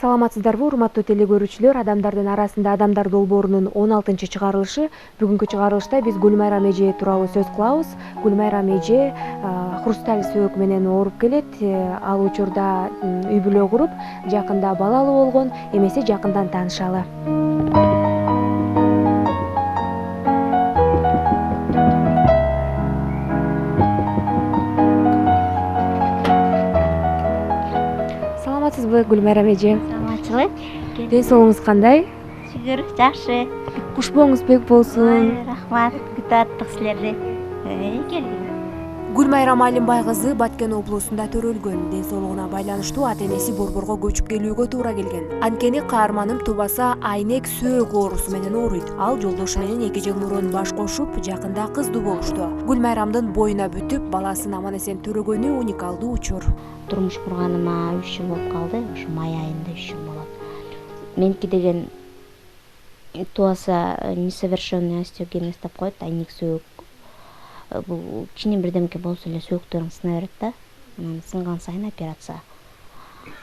Саламатсыздарбы, урматтуу теле көрүүчүлөр? Адамдардын арасында адамдар долбоорунун 16-чыгарылышы. Бүгүнкү чыгарылышта биз Гүлмайрам эже тууралуу сөз кылабыз. Гүлмайрам эже хрусталь сөөк менен ооруп келет. Ал учурда үй бүлө куруп, жакында балалуу болгон. Эмесе жакындан таанышалы. Саламатсызбы, Гүлмайрам эже? Саламатчылык. Ден соолугуңуз кандай? Шүгүр, жакшы. Куш бооңуз бек болсун. Рахмат. Күтүп аттык силерди. Келдик. Гүлмайрам Алимбай кызы Баткен облусунда төрөлгөн. Ден соолугуна байланыштуу ата-энеси Борборго көчүп келүүгө туура келген. Анткени каарманым Тубаса айнек сөөк оорусу менен ооруйт. Ал жолдошу менен 2 жыл мурун баш кошуп, жакында кыздуу болушту. Гүлмайрамдын боюна бүтүп, баласын аман эсен төрөгөнү уникалдуу учур. Турмуш курганыма 3 жыл болуп калды. Ушу май айында 3 жыл болот. Меники деген Тубаса несовершенный остеогенез деп коет, айнек сөөк. Бул кичине бирдемке болсо эле сөөктөрүң сына берет да. Анан сынган сайын операция.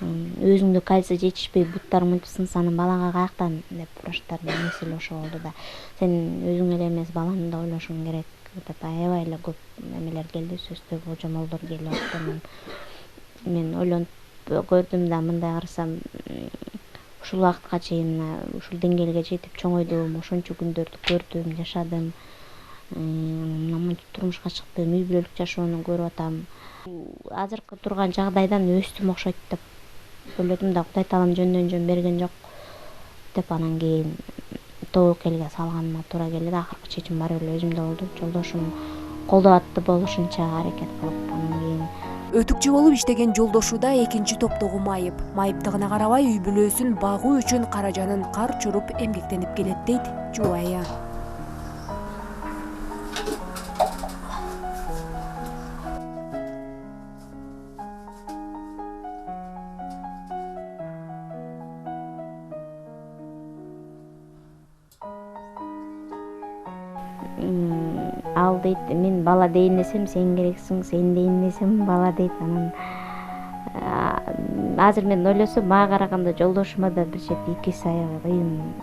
Өзүңдө кальций жетишпей буттарың мынтип сынса, анан балаңа каяктан деп врачтардын эмеси эле ошо болду да. Сен өзүң эле эмес, баланы да ойлошуң керек деп аябай эле көп эмелер келди, сөздөр, божомолдор келип атты. Мен ойлонуп көрдүм да, мындай карасам ушул убакытка чейин ушул деңгээлге жетип чоңойдум, ошончо күндөрдү көрдүм, жашадым. Мынтип турмушка чыктым, үй бүлөлүк жашоону көрүп атам. Азыркы турган жагдайдан өстүм окшойт деп ойлодум да, Кудай таалам жөндөн жөн берген жок деп, анан кийин тобокелге салганыма туура келди да. Акыркы чечим баары эле өзүмдө болду. Жолдошум колдоп атты болушунча аракет кылып, анан кийин Өтүкчү болуп иштеген жолдошу да экинчи топтогу майып. Майыптыгына карабай үй бүлөсүн багуу үчүн каражанын кар чуруп эмгектенип келет дейт Жубайя. Ал дейт, мен бала дейин десем сен керексиң, сен дейин десем бала дейт. Анан азыр мен ойлосом, мага караганда жолдошума да бир чет 2 сая кыйын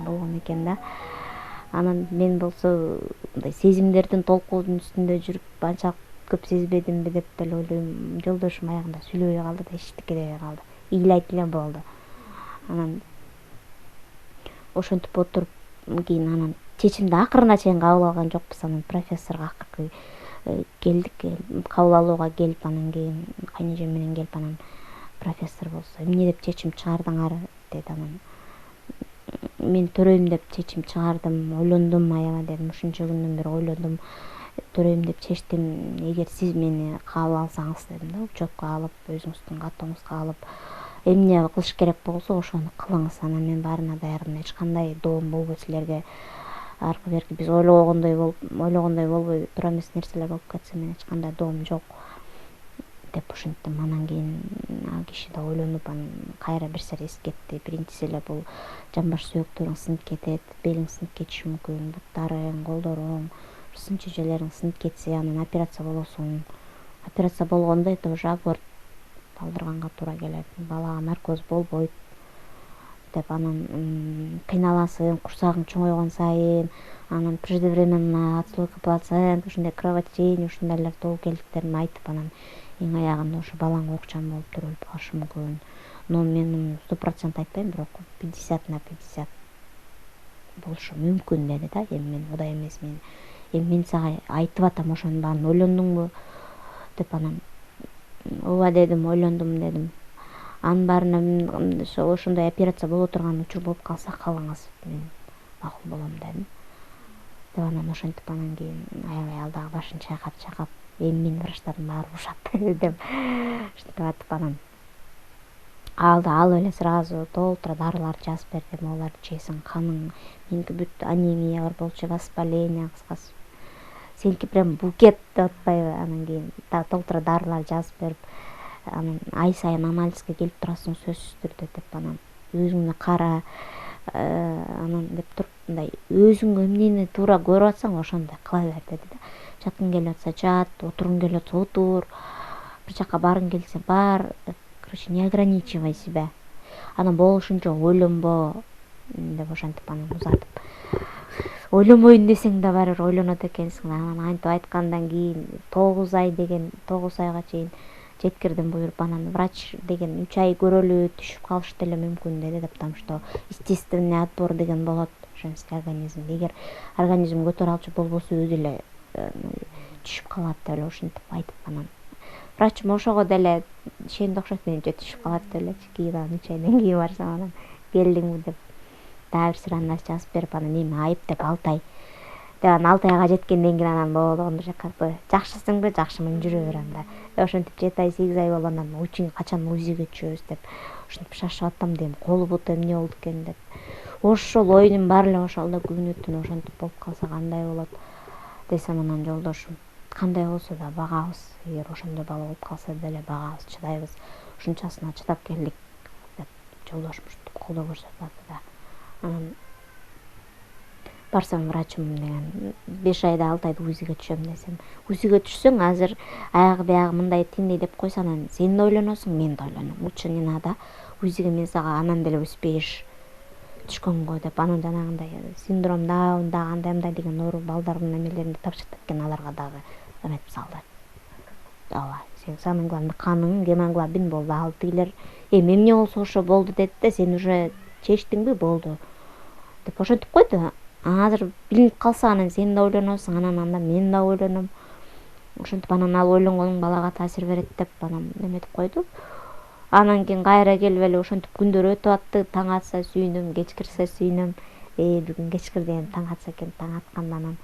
болгон экен да. Анан мен болсо мындай сезимдердин толкуунун үстүндө жүрүп анчалык көп сезбедимби деп деле ойлойм. Жолдошум аягында сүйлөбөй калды да, эчтеке дебей калды. Ыйлайт эле болду. Анан ошентип отуруп кийин анан чечимди акырына чейин кабыл алган жокпуз. Анан профессорго акыркы келдик, кабыл алууга келип, анан кийин кайнежем менен келип, анан профессор болсо эмне деп чечим чыгардыңар деди. Анан мен төрөйм деп чечим чыгардым, ойлондум, аябай дедим, ушунча күндөн бери ойлодум, төрөйм деп чечтим. Эгер сиз мени кабыл алсаңыз дедим да, учетко алып, өзүңүздүн катооңузга алып, эмне кылыш керек болсо ошону кылыңыз. Анан мен баарына даярмын, эч кандай доом болбойт силерге. Аркы берки биз ойлогондой болбой тура эмес нерселер болуп кетсе, мен эч кандай доом жок деп ушинттим. Анан кийин ал киши да ойлонуп, анан кайра бир сер эскертти. Биринчиси эле бул жамбаш сөөктөрүң сынып кетет, белиң сынып кетиши мүмкүн, буттарың, колдоруң, сын чүжелериң сынып кетсе, анан операция болосуң. Операция болгондо это уже аборт алдырганга туура келет, балага наркоз болбойт деп. Анан кыйналасың, курсагың чоңойгон сайын, анан преждевременная отслойка плацент, ушундай кровотечение, ушундайлар тобокелдиктерин айтып, анан эң аягында ушу балаң окчам болуп төрөлүп калышы мүмкүн. Но мен 100% айтпайм, бирок 50/50 болушу мүмкүн деди да. Эми мен Кудай эмесмин. Эми мен сага айтып атам, ошонун баарын ойлондуңбу деп. Анан ооба дедим, ойлондум дедим. Анын баарына ошондой операция боло турган учур болуп калса калыңыз, мен макул болом дедим. Деп анан ошентип, анан кийин аябай ал дагы башын чайкап, эми мени врачтардын баары урушат деп ушинтип атып, анан алып эле сразу толтура дарылар жазып берди. Могуларды жесең каның, меники бүт анемия бар болчу, воспаление, кыскасы сеники прям букет деп атпайбы. Анан кийин толтура дарылар жазып берип, анан ай сайын анализге келип турасың сөзсүз түрдө деп. Анан өзүңдү кара, анан деп туруп, мындай өзүң эмнени туура көрүп атсаң ошондой кыла бер деди да. Жаткың келип атса жат, отургуң келип атса отур, бир жака баргың келсе бар. Короче, не ограничивай себя. Анан болушунча ойлонбо деп ошентип анан узатып, ойлонбойн десең да баары бир ойлонот экенсиң. Анан антип айткандан кийин 9 ай деген 9 айга чейин жеткирдим буюруп, анан врач деген 3 ай көрөлү, түшүп калышы деле мүмкүн деди, потому что естественный отбор деген болот женский организмде. Эгер организм көтөрө алчу болбосо өзү эле түшүп калат деп эле ушинтип айтып, анан врачым ошого деле ишенди окшойт, менимче түшүп калат деп элечи. Кийин анан 3 айдан кийин барсам, анан келдиңби деп дагы бир сырандач жазып берип, анан эми айып деп 6 ай деп, анан 6 айга жеткенден кийин анан болду, анда жаккы жакшысыңбы, жакшымын, жүрө бер анда. Ошентип 7 ай 8 ай болгондон кийин качан УЗИге түшөбүз деп ушинтип шашып аттым, дейм, колу буту эмне болду экен деп. Ошол оюнум баары эле ошол да күнү түнү ошентип болуп калса кандай болот десем, анан жолдошум кандай болсо да багабыз, эгер ошондой бала болуп калса деле багабыз, чыдайбыз, ушунчасына чыдап келдик деп жолдошум ушинтип колдоо көрсөтүп атты да. Анан барсам врачым деген 5 айда 6 айда УЗИге түшөм десем, УЗИге түшсөң азыр аягы биягы мындай тиндей деп койсо, анан сен да ойлоносуң, мен да ойлоном. Лучше не надо. УЗИге мен сага анан деле успеешь түшкөнгө деп. Анан жанагындай синдром Даун да андай деген оору балдардын эмелеринде тапшыртып экен, аларга дагы эметип салды. Ооба, сен самый главный каның гемоглобин болду. Ал тигилер эми эмне болсо ошо болду деди да, сен уже чечтиңби, болду деп ошентип койду. Азыр билинип калса, анан сен да ойлоносуң, анан анда мен да ойлоном. Ошентип анан ал ойлонгонуң балага таасир берет деп анан эметип койду. Анан кийин кайра келип эле ошентип күндөр өтүп атты. Таң атса сүйүнөм, кечкирсе сүйүнөм. Бүгүн кечкирди, эми таң атса экен, таң атканда анан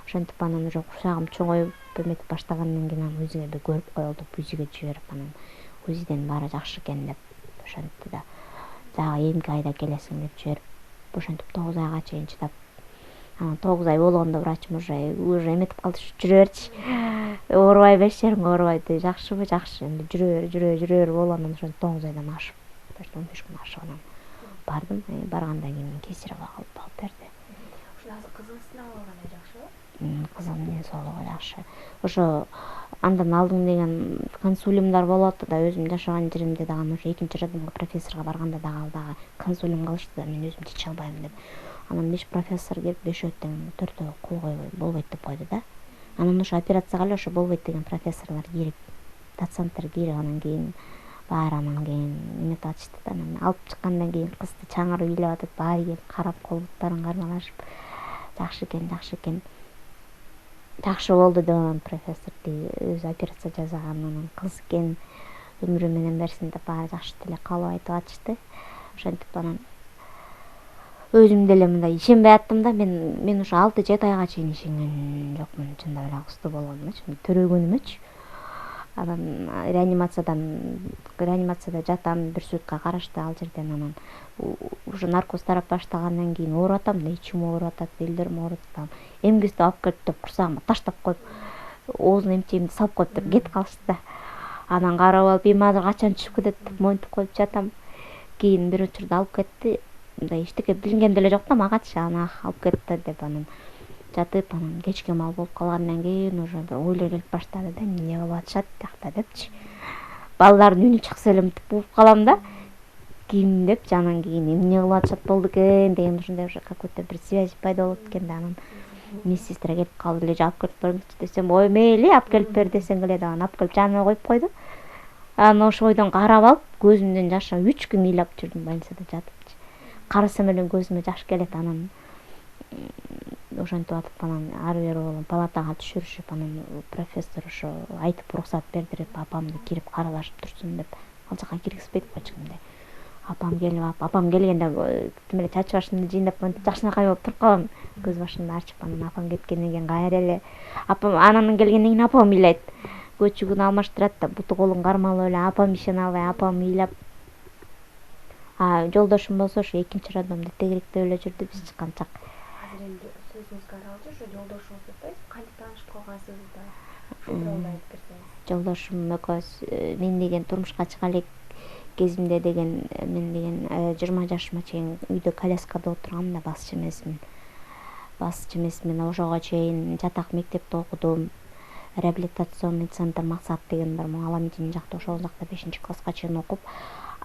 ошентип анан уже курсагым чоңоюп эметип баштагандан кийин анан УЗИге бир көрүп коелдуп, УЗИге жиберип, анан УЗИден баары жакшы экен деп ошентти да. Дагы эмки айда келесиң деп жиберип, ошентип 9 айга чейин чыдап, анан 9 ай болгондо врачым уже эметип калды, жүрө берчи, оорубай, 5 жарымга оорубайды, жакшыбы, жакшы, эми жүрө бер болгондон ошо 9 айдан ашып, 15 күн ашып анан бардым. Баргандан кийин кесарево алып берди. Ушул азыр кызыңыздын абалы жакшыбы? Кызымдын ден соолугу жакшы. Ошо андан алдың деген консулиумдар болот да, өзүм жашаган жеримде дагы ошо экинчи роддомго профессорго барганда дагы ал дагы консулиум кылышты да, мен өзүм чече албайм деп. Анан 5 профессор келип 5 тең 4 кол койбой болбойт деп койду да. Анан ошо операцияга эле ошо болбойт деген профессорлор кирип, доценттер кирип, анан кийин баары анан кийин эметип атышты да. Анан алып чыккандан кийин кызды чаңырып ыйлап атып, баары келип карап, кол буттарын кармалашып, жакшы экен, жакшы болду деп анан профессор өзү операция жасаган, анан кыз экен, өмүрү менен берсин деп баары жакшы деле каалап айтып атышты. Ошентип анан өзүм деле мындай ишенбей аттым да. Мен ошо 6-7 айга чейин ишенген жокмун, чындап эле кыздуу болгонумчу, төрөгөнүмчү. Анан реанимацияда жатам, 1 сутка карашты ал жерден. Анан уже наркоз тарап баштагандан кийин ооруп атам да, ичим ооруп атат, белдерим ооруп атат. Эмгисти алып келип деп курсагыма таштап коюп, оозуна эмчегимди салып коюп деп кетип калышты да. Анан карап алып, эми азыр качан түшүп кетет деп монтип коюп жатам. Кийин бир учурда алып кетти. Мындай эчтеке билинген деле жок да магачы, анан алып кетти деп анан жатып, анан кечке мал болуп калгандан кийин уже бир ойлор келип баштады да, эмне кылып атышат тиякта депчи. Балдардын үнү чыкса эле мынтип угуп калам да, ким депчи. Анан кийин эмне кылып атышат болду экен деген ушундай уже какой-то бир связь пайда болот экен да. Анан медсестра келип калды эле, алып келип бериңчи десем, ой мейли алып келип бер десең эле деп анан алып келип жаныма коюп койду. Анан ошол бойдон карап алып, көзүмдөн жаш 3 күн ыйлап жүрдүм больницада жатыпчы. Карасам эле көзүмө жаш келет. Анан ошентип атып, анан ары бери болгон палатага түшүрүшүп, анан профессор ошо айтып уруксат бердирип, апамды кирип каралашып турсун деп. Ал жака киргизбейт эч кимди. Апам келип алып, апам келгенде тим эле чач башымды жыйнап жакшынакай болуп туруп калам, көз башымды ачып. Анан апам кеткенден кийин кайра эле апам, анан келгенден кийин апам ыйлайт, көчүгүн алмаштырат да, буту колун кармалап эле апам ишене албай апам ыйлап. Жолдошум болсо ошо экинчи роддомдо тегеректеп эле жүрдү, биз чыкканчак. Азыр эми сөзүңүзгө аралчы ошо жолдошуңузду айтпайсызбы, кантип таанышып калгансыз да, ушул тууралуу айтып берсеңиз. Жолдошум экөөбүз мен деген турмушка чыга элек кезимде деген, мен деген 20 жашыма чейин үйдө коляскада отургам да, басчы эмесмин. Ошого чейин жатак мектепте окудум. Реабилитационный центр Максат деген бар, Аламедин жакта, ошол жакта 5 класска чейин окуп,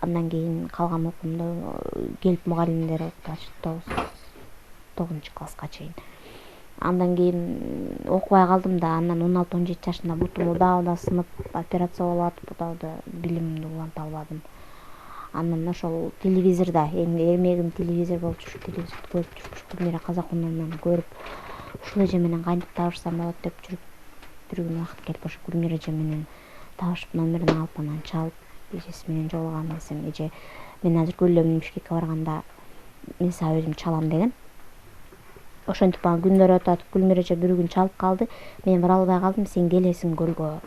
Андан кийин калган окуумду келип мугалимдер окутуп 9 класска чейин. Андан кийин окубай калдым да, андан 16-17 жашында бутум удаа сынып, операция болуп атып, удаа билимимди уланта албадым. Анан ошол телевизорда, эрмегим телевизор болчу, ушу телевизорду көрүп жүрүп, Гүлмира Казакуновнаны көрүп, ушул эже менен кантип табышсам болот деп жүрүп, бир күнү убакыт келип, ошо Гүлмира эже менен табышып, номерин алып, анан чалып, эжеси менен жолугам десем, эже мен азыр Гүлөмүн Бишкекке барганда мен сага өзүм чалам деген. Ошентип аны күндөр өтүп атып, Гүлмира эже бир күн чалып калды. Мен бара албай калдым. Сен келесиң көлгө.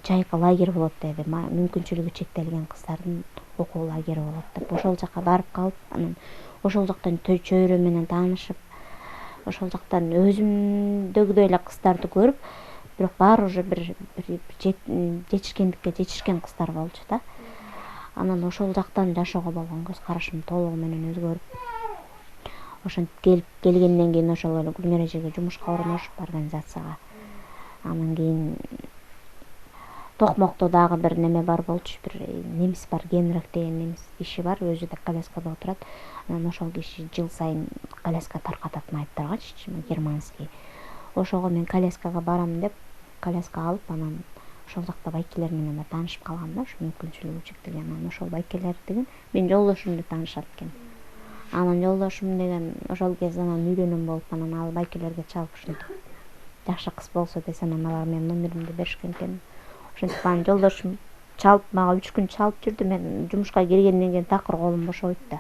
Жайкы лагерь болот деди. Мүмкүнчүлүгү чектелген кыздардын окуу лагери болот деп. Ошол жака барып калып, анан ошол жактан чөйрө менен таанышып, ошол жактан өзүмдөгүдөй эле кыздарды көрүп, бирок баары уже бир жетишкендикке жетишкен кыздар болчу да. Анан ошол жактан жашоого болгон көз карашым толугу менен өзгөрүп, ошентип келгенден кийин ошол эле Гүлмира эжеге жумушка орношуп организацияга. Анан кийин Токмокто дагы бир неме бар болчу, бир немис бар, Генрих деген немис киши бар, өзү да коляскада отурат. Анан ошол киши жыл сайын коляска таркатат майыптаргачы, германский. Ошого мен коляскага барам деп, коляска алып, анан ошол жакта байкелер менен таанышып калгам да, ушу мүмкүнчүлүгү чектелген. Анан ошол байкелер деген мен жолдошумду таанышат экен. Анан жолдошум деген ошол кезде анан үйлөнөм болуп, анан ал байкелерге чалып ушинтип жакшы кыз болсо десем, анан алар менин номеримди беришкен экен. Ошентип анан жолдошум чалып, мага 3 күн чалып жүрдү. Мен жумушка киргенден кийин такыр колум бошобойт да.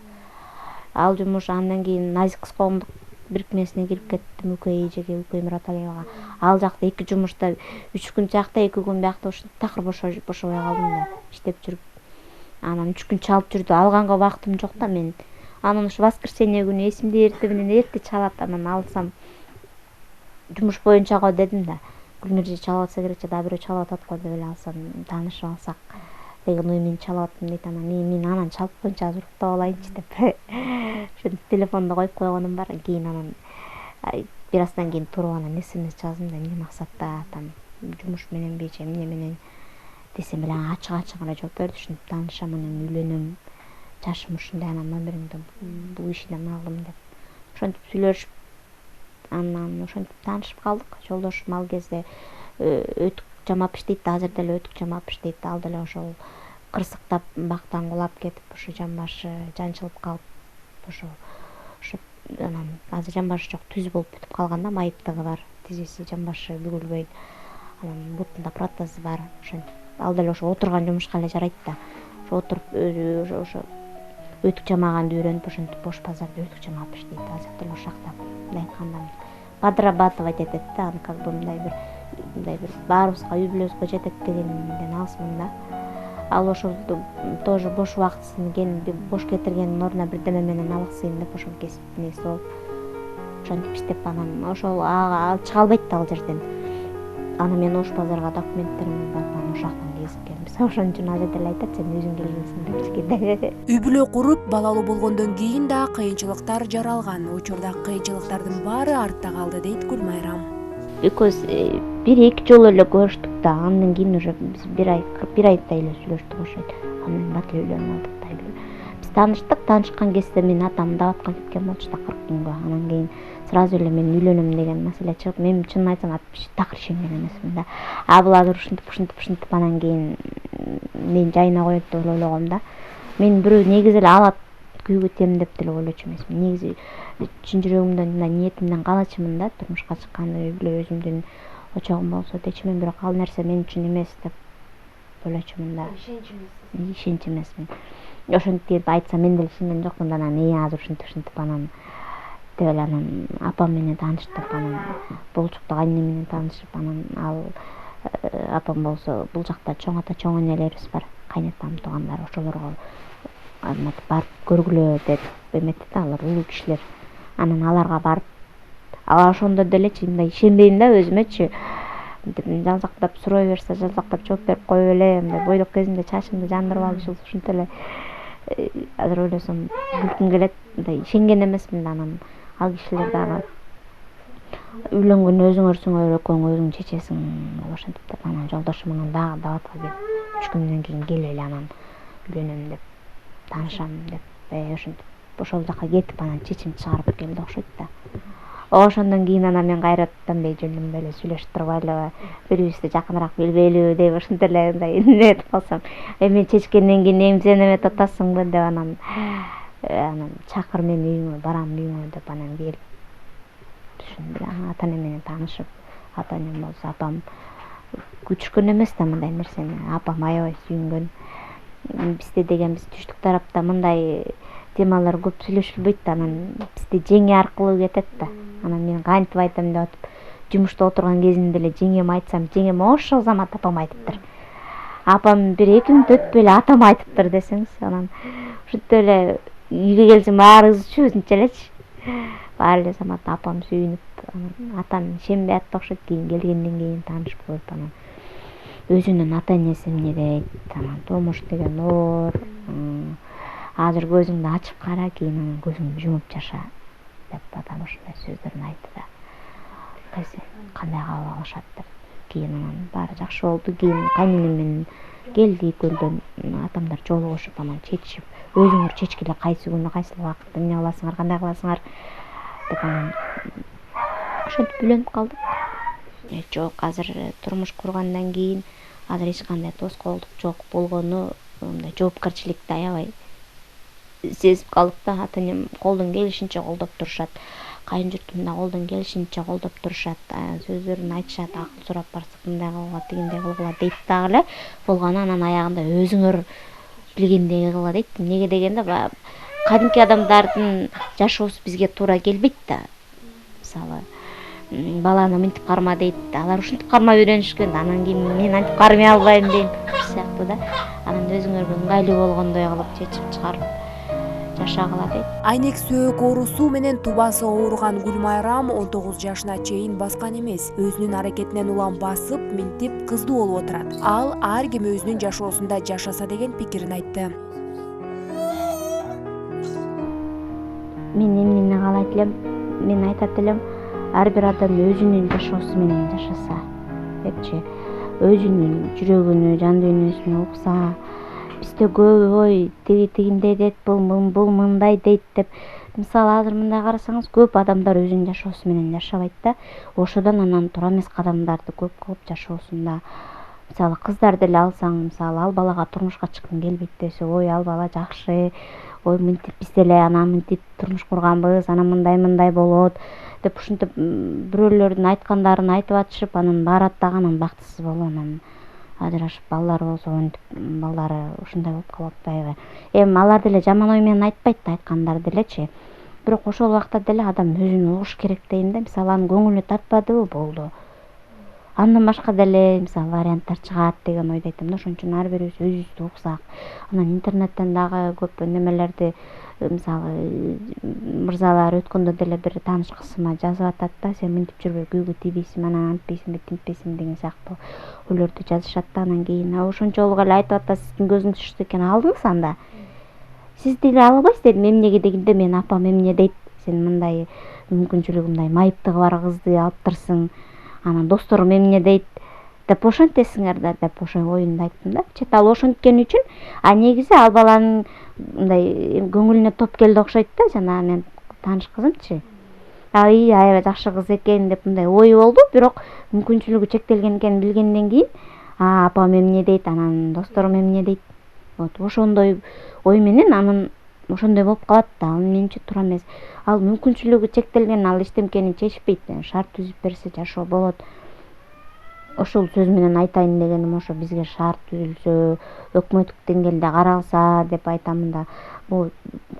Ал жумуш, андан кийин Назик кыз коомдук бирикмесине кирип кеттим, УК эжеге, УК Мураталиевага. Ал жакта 2 жумушта 3 күн жакта, 2 күн биякта ушинтип такыр бошобой калдым да, иштеп жүрүп. Анан 3 күн чалып жүрдү. Алганга убактым жок да мен. Анан ушу воскресенье күнү эсимде эрте чалат, анан алсам жумуш боюнча го дедим да. Гүлмира чалып атса керекчи, дагы бирөө чалып атат го деп эле алсам, таанышып алсак деген ой менен чалып аттым дейт. Анан мен анан чалып коюнчу азыр уктап алайынчы деп ошентип телефонду коюп койгонум бар. Кийин анан бир аздан кийин туруп анан СМС жаздым да, эмне максатта там жумуш мененби же эмне менен десем эле ачык эле жооп берди. Ушинтип таанышам, анан үйлөнөм, жашым ушундай, анан номериңди бул ишинен алдым деп. Ошентип сүйлөшүп, анан ошентип таанышып калдык. Жолдошум ал кезде өтүк жамап иштейт да, азыр деле өтүк жамап иштейт. Ал деле ошол кырсыктап бактан кулап кетип, ошо жамбашы жанчылып калып, ошо анан азыр жамбашы жок, түз болуп бүтүп калган да, майыптыгы бар, тизеси жамбашы бүгүлбөйт. Анан бутунда протез бар. Ошентип ал деле ошо отурган жумушка эле жарайт да. Ошо отуруп ошо өтүк жамаганды үйрөнүп, ошентип бош базарда өтүк жамап иштейт. Азыр деле ошол жакта мындай айтканда подрабатывать этет да, аны как бы мындай бир баарыбызга үй бүлөбүзгө жетет дегенден алысмын да. Ал ошол тоже бош убактысын бош кетиргендин ордуна бирдеме менен алыксыйм деп ошол кесип неси болуп ошентип иштеп, анан ошол ал чыга албайт да ал жерден. Анан мен Ош базарга документтеримди барып, анан ошол жактан кезип келдим. Ошон үчүн азыр деле айтат, сен өзүң келгенсиң деп бизге. Үй бүлө куруп, балалуу болгондон кийин да кыйынчылыктар жаралган. Учурда кыйынчылыктардын баары артта калды дейт Гүлмайрам. Экөөбүз 1-2 жолу эле көрүштүк да, андан кийин уже биз бир айдай эле сүйлөштүк ошойт. Анан бат эле үйлөнүп алдык да. Биз таанышкан кезде менин атам дабатка кеткен болчу да 40 күнгө. Анан кийин сразу эле мен үйлөнөм деген маселе чыгып, мен чынын айтсам такыр ишенген эмесмин да. Бул азыр ушинтип анан кийин мен жайына коет деп ойлогом да. Мен бирөө негизи эле алат күйгү темдеп деле ойлочу эмесмин. Негизи чын жүрөгүмдөн мындай ниетимден каалачумун да, турмушка чыкканда үй бүлө өзүмдүн очогум болсо дечимин, бирок ал нерсе мен үчүн эмес деп ойлочумун да. Ишенч эмесмин. Ошентип айтса мен деле ишенген жокмун да. Анан азыр ушинтип анан деп эле анан апам менен тааныштык, анан болчукту кайнем менен таанышып, анан ал апам болсо бул жакта чоң ата чоң энелерибиз бар, кайнатам туугандар, ошолорго барып көргүлө деп эметти да, алар улуу кишилер. Анан аларга барып, алар ошондо делечи мындай ишенбейм да өзүмөчү. Жалжактап сурой берсе, жалжактап жооп берип коюп эле, мындай бойдок кезимде чачымды жандырып алып ушинтип эле азыр ойлосом күлкүм келет. Мындай ишенген эмесмин да. Анан ал кишилер дагы үйлөнгөн өзүңөр экөөң өзүң чечесиң ошентип деп, анан жолдошум анан дагы дабатка келип 3 күндөн кийин келип эле анан үйлөнөм деп таанышам деп ошентип ошол жака кетип анан чечим чыгарып келди окшойт да. Ошондон кийин анан мен кайрадан жөнүм эле сүйлөшүп турбайлыбы, бири-бирибизди жакыныраак билбейлиби деп ошентип эле мындай неметип калсам, эми чечкенден кийин эми сен эметип атасыңбы деп анан чакыр мени үйүңө, барам үйүңө деп анан келип түшүндү. Анан ата энем менен таанышып, ата энем болсо апам күчкөн эмес да мындай нерсени, апам аябай сүйүнгөн. Бизде деген биз түштүк тарапта мындай темалар көп сүйлөшүлбөйт да, анан бизде жеңе аркылуу кетет да. Анан мен кантип айтам деп атып, жумушта отурган кезимде эле жеңеме айтсам, жеңем ошол замат апам айтыптыр. Апам 1-2 мүнөт өтпөй эле атам айтыптыр десеңиз, анан ушинтип эле үйгө келсем баарыбыз өзүнчө элечи. Баары эле замат апам сүйүнүп, анан атам шембе атты окшойт. Кийин келгенден кийин таанышып коюп, анан өзүнүн ата энеси эмне дейт, анан турмуш деген оор, азыр көзүңдү ачып кара, кийин анан көзүңдү жумуп жаша деп атам ушундай сөздөрүн айтты да. Кандай кабыл алышат деп. Кийин анан баары жакшы болду. Кийин кайненем менен келди экөөлдөн, атамдар жолугушуп анан чечишип, өзүңөр чечкиле кайсы күнү, кайсы убакытта эмне кыласыңар, кандай кыласыңар деп анан ошентип үйлөнүп калдык. Жок, азыр турмуш кургандан кийин азыр эч кандай тоскоолдук жок болгону, мындай жоопкерчиликти аябай сезип калдык да. Ата энем колдон келишинче колдоп турушат, кайын журтум да колдон келишинче колдоп турушат, сөздөрүн айтышат, акыл сурап барсак мындай кылгыла, тигиндей кылгыла дейт дагы эле. Болгону анан аягында өзүңөр билгендей кылгыла дейт. Эмнеге дегенде кадимки адамдардын жашоосу бизге туура келбейт да. Мисалы, баланы мынтип карма дейт, алар ушинтип кармап үйрөнүшкөн, анан кийин мен антип кармай албайм дейм сыяктуу да. Анан өзүңөргө ыңгайлуу болгондой кылып чечип чыгарып жашагыла дейт. Айнек сөөк оорусу менен тубасы ооруган Гүлмайрам 19 жашына чейин баскан эмес. Өзүнүн аракетинен улам басып, минтип кыздуу болуп отурат. Ал ар ким өзүнүн жашоосунда жашаса деген пикирин айтты. Мен эмнени каалайт элем? Мен айтат элем, ар бир адам өзүнүн жашоосу менен жашаса депчи, өзүнүн жүрөгүнү, жан дүйнөсүнө укса. Бизде көбү ой тигиндей дейт, бул мындай дейт деп. Мисалы азыр мындай карасаңыз, көп адамдар өзүнүн жашоосу менен жашабайт да. Ошодон анан туура эмес кадамдарды көп кылып жашоосунда. Мисалы кыздар деле алсаң, мисалы ал балага турмушка чыккың келбейт десе, ой ал бала жакшы, ой мынтип биз деле анан мынтип турмуш курганбыз, анан мындай болот деп ушинтип бирөөлөрдүн айткандарын айтып атышып, анан барат дагы анан бактысыз болуп анан ажырашып, балдары болсо монтип, балдары ушундай болуп калып атпайбы. Эми алар деле жаман ой менен айтпайт да, айткандары делечи. Бирок ошол убакта деле адам өзүн угуш керек дейм да. Мисалы анын көңүлүнө тартпадыбы, болду. Андан башка деле мисалы варианттар чыгат деген ойдо айтам да. Ошон үчүн ар бирибиз өзүбүздү уксак. Анан интернеттен дагы көп немелерди, мисалы мырзалар өткөндө деле бир тааныш кызыма жазып атат да, сен мынтип жүрбөй күйгө тийбейсиңби, анан антпейсиңби, тинтпейсиңби деген сыяктуу ойлорду жазышат да. Анан кийин ошончолук эле айтып атат, сиздин көзүңүз түштү экен, алдыңыз анда. Сиз деле ала албайсыз дедим. Эмнеге дегенде, мен апам эмне дейт, сен мындай мүмкүнчүлүгү мындай майыптыгы бар кызды алыптырсың, анан досторум эмне дейт деп ошентесиңер да деп ошо оюмду айттым да. Ал ошенткени үчүн, негизи ал баланын мындай көңүлүнө топ келди окшойт да, жана мен тааныш кызымчы. Аябай жакшы кыз экен деп мындай ою болду, бирок мүмкүнчүлүгү чектелген экенин билгенден кийин, апам эмне дейт, анан досторум эмне дейт. Вот ошондой ой менен анан ошондой болуп калат да. Ал менимче туура эмес. Ал мүмкүнчүлүгү чектелген, ал эчтемкени чечпейт, шарт түзүп берсе жашоо болот. Ошол сөз менен айтайын дегеним ошо, бизге шарт түзүлсө, өкмөттүк деңгээлде каралса деп айтамын да. Бул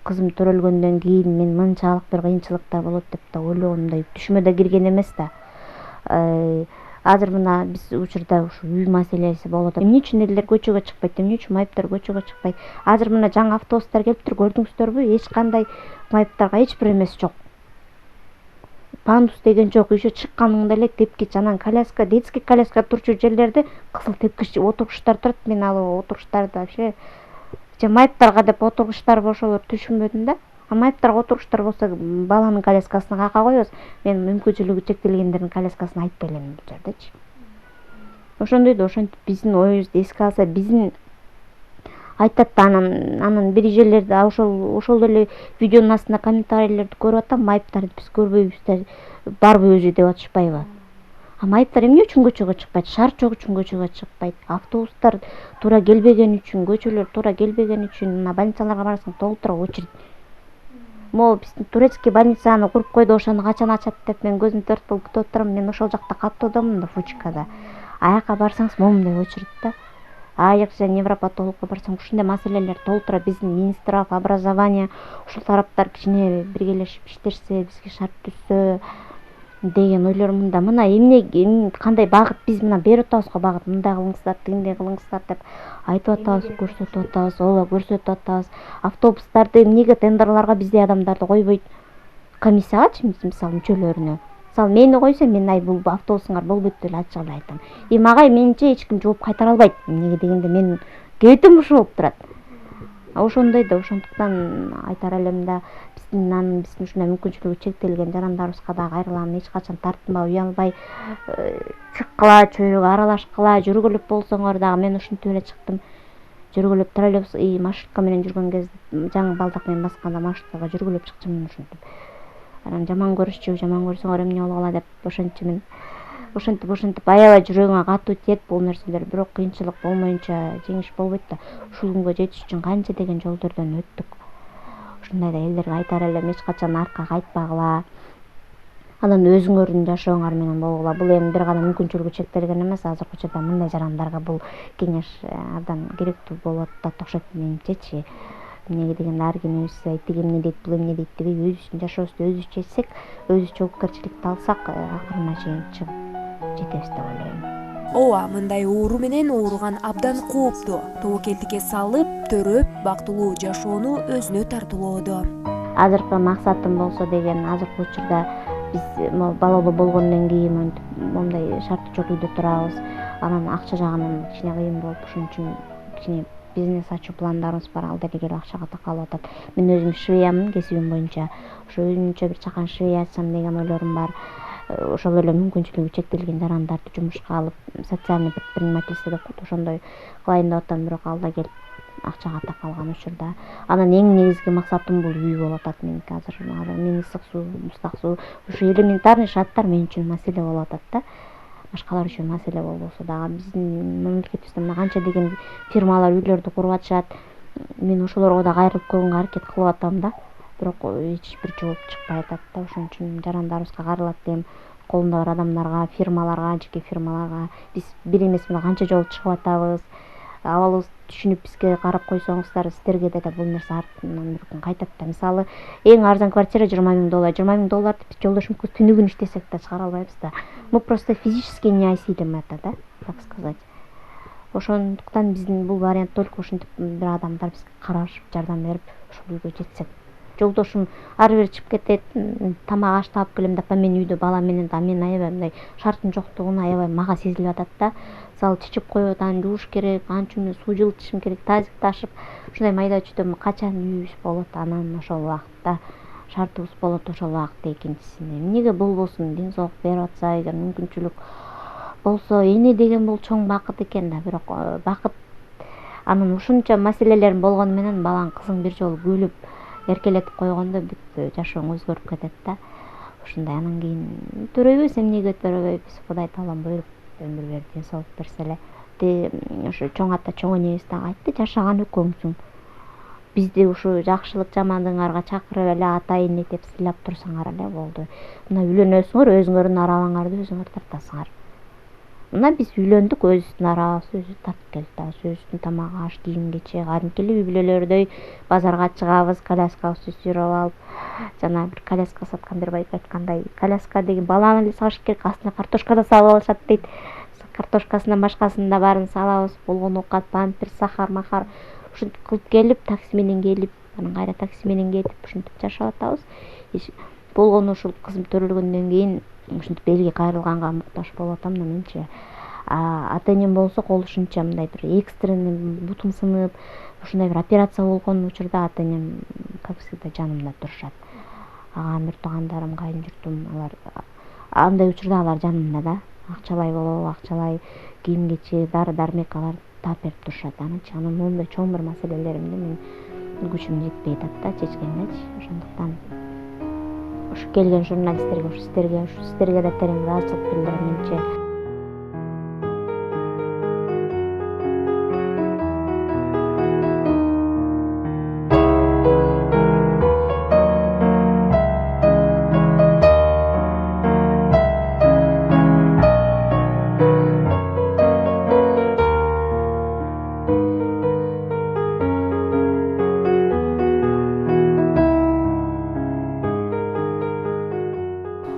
кызым төрөлгөндөн кийин мен мынчалык бир кыйынчылыктар болот деп да ойлогонумдай түшүмө да кирген эмес да. Азыр мына биз учурда ушу үй маселеси болот. Эмне үчүн элдер көчөгө чыкпайт, эмне үчүн майыптар көчөгө чыкпайт? Азыр мына жаңы автобустар келиптир, көрдүңүздөрбү? Эч кандай майыптарга эч бир эмес жок. Пандус деген жок, еще чыкканыңда эле тепкич, анан коляска, детский коляска турчу жерлерде кызыл тепкич отургучтар турат. Мен ал отургучтарды вообще майыптарга деп отургучтар ошолор түшүнбөдүм да. Майыптарга отургучтар болсо баланын коляскасына кака коебуз. Мен мүмкүнчүлүгү чектелгендердин коляскасын айтпай элем бул жердечи. ошондой да ошентип биздин оюбузду эске алса, биздин айтат да анан бир жерлерде ошол эле видеонун астында комментарийлерди көрүп атам, майыптарды биз көрбөйбүз да барбы өзү деп атышпайбы. Майыптар эмне үчүн көчөгө чыкпайт? Шаар жок үчүн көчөгө чыкпайт. Автобустар туура келбеген үчүн, көчөлөр туура келбеген үчүн, мына больницаларга барсаң толтура очередь. Могу биздин турецкий больницаны куруп койду, ошону качан ачат деп мен көзүм төрт болуп күтүп отурам. Мен ошол жакта каттоодомун да, Фучкада. Аяка барсаңыз момундай очередь да. Аякча невропатологко барсаң ушундай маселелер толтура. Биздин министрлик образования ушул тараптар кичине биргелешип иштешсе, бизге шарт түзсө деген ойлорум мында. Мына эмне кандай багыт биз мына берип атабыз го, багыт мындай кылыңыздар, тигиндей кылыңыздар деп айтып атабыз, көрсөтүп атабыз, ооба көрсөтүп атабыз. Автобустарды эмнеге тендерларга биздей адамдарды койбойт? Комиссиягачы мисалы мүчөлөрүнө. Мисалы мени койсо, мен бул автобусуңар болбойт деп ачык эле айтам. Мага менче эч ким жооп кайтара албайт. Эмнеге дегенде мен кебетим ушул болуп турат. Ошондой да, ошондуктан айтар элем да, биздин ушундай мүмкүнчүлүгү чектелген жарандарыбызга да кайрылам, эч качан тартынбай, уялбай чыккыла, чөйрөгө аралашкыла, жүргүлүп болсоңор дагы. Мен ушинтип эле чыктым. Жүргүлүп троллейбус, маршрутка менен жүргөн кезде, жаңы балдак менен басканда маршруткага жүргүлүп чыкчумун ушинтип. Анан жаман көрсөңөр эмне болгула деп ошентчимин. Ошентип аябай жүрөгүңө катуу тиет бул нерселер, бирок кыйынчылык болмоюнча жеңиш болбойт да. Ушул күнгө жетиш үчүн канча деген жолдордон өттүк. Ушундай да элдерге айтар элем, эч качан арка кайтпагыла. Анан өзүңөрдүн жашооңор менен болгула. Бул эми бир гана мүмкүнчүлүгү чектелген эмес, азыркы учурда мындай жарандарга бул кеңеш абдан керектүү болуп атат окшойт менимчечи. Эмнеге дегенде ар ким өзү тиги эмне дейт, бул эмне дейт дебей, өзүбүздүн жашообузду өзүбүз чечсек, өзүбүз жоопкерчиликти алсак, акырына чейин чыгып жетебиз деп ойлойм. Ооба, мындай оору менен ооруган абдан кооптуу. Тобокелдикке салып, төрөп, бактылуу жашоону өзүнө тартуулоодо. Азыркы максатым болсо деген, азыркы учурда биз балалуу болгондон кийин момундай шарты жок үйдө турабыз. Анан акча жагынан кичине кыйын болуп, ошон үчүн кичине бизнес ачуу пландарыбыз бар. Ал деле акчага такалып атат. Мен өзүм швеямын кесибим боюнча. Ошо өзүмчө бир чакан швея ачсам деген ойлорум бар. Ошол эле мүмкүнчүлүгү чектелген жарандарды жумушка алып, социальный предпринимательство деп коет, ошондой кылайын деп атам, бирок ал да келип акчага такалган учурда. Анан эң негизги максатым бул үй болуп атат меники азыр. Мен ысык суу, муздак суу, ушу элементарный шарттар мен үчүн маселе болуп атат да. Башкалар үчүн маселе болбосо дагы, биздин мамлекетибизде мына канча деген фирмалар үйлөрдү куруп атышат. Мен ошолорго да кайрылып көргөнгө аракет кылып атам да, бирок эч бир жооп чыкпай атат да. Ошон үчүн жарандарыбызга кайрылат дейм, колунда бар адамдарга, фирмаларга, жеке фирмаларга. Биз бир эмес мына канча жолу чыгып атабыз. Абалыбызды түшүнүп бизге карап койсоңуздар, сиздерге деле бул нерсе артынан бир күн кайтат да. Мисалы, эң арзан квартира $20,000. $20,000 биз жолдошубузга түнүгүн иштесек да чыгара албайбыз да. Мы просто физически не осилим это, да, так сказать. Ошондуктан биздин бул вариант только ушинтип бир адамдар бизге карашып, жардам берип, ушул үйгө жетсек. Жолдошум ары бери чыгып кетет, тамак аш таап келем деп, мен үйдө бала менен да, мен аябай мындай шарттын жоктугун аябай мага сезилип атат да. Мисалы, чечип коюп, анан жууш керек, анча суу жылытышым керек, тазик ташып, ушундай майда чүйдөм качан үйүбүз болот, анан ошол убакытта шартыбыз болот, ошол убакытта экинчисине. Эмнеге болбосун, ден соолук берип атса, эгер мүмкүнчүлүк болсо, эне деген бул чоң бакыт экен да, бирок бакыт анан ушунча маселелерим болгону менен балаң, кызың бир жолу күлүп эркелетип койгондо бүт жашооң өзгөрүп кетет да. Ушундай анан кийин төрөйбүз, эмнеге төрөбөйбүз? Кудай таалам буйруп өмүр берип, ден соолук берсе эле. Ошо чоң ата, чоң энебиз дагы айтты, жашаган экөөңсүң. Бизди ушу жакшылык жамандыгыңарга чакырып эле ата эне деп сыйлап турсаңар эле болду. Мына үйлөнөсүңөр, өзүңөрдүн арабаңарды өзүңөр тартасыңар. Мына биз үйлөндүк, өзүбүздүн арабыбызды өзүбүз тартып келатабыз, өзүбүздүн тамак аш, кийим кечек, кадимкилүү үй бүлөлөрдөй базарга чыгабыз, коляскабызды сүйрөп алып, жана бир коляска саткан бир байка айткандай, коляска деген баланы эле салыш керек, астына картошка да салып алышат дейт. Картошкасынан башкасын да баарын салабыз, болгон оокат, памперс, сахар, махар, ушинтип кылып келип, такси менен келип, анан кайра такси менен кетип, ушинтип жашап атабыз. Болгону ушул кызым төрөлгөндөн кийин ушинтип элге кайрылганга муктаж болуп атам да менчи. Ата энем болсо колушунча мындай бир экстренный бутум сынып, ушундай бир операция болгон учурда ата энем, как всегда, жанымда турушат. Агам, бир туугандарым, кайын журтум, алар андай учурда алар жанымда да. акчалай болобу, акчалай кийим кечек, дары дармек алар таап берип турушат. Анан моундай чоң бир маселелеримди мен күчүм жетпей атат да чечкенгечи. Ошондуктан ушу келген журналисттерге, сиздерге да терең ыраазычылык билдирем менче.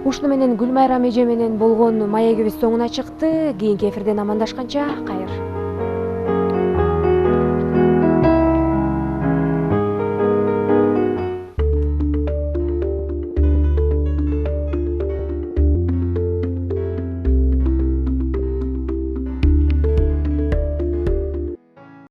Ушуну менен Гүлмайрам эже менен болгон маегибиз соңуна чыкты. Кийинки эфирден амандашканча кайыр.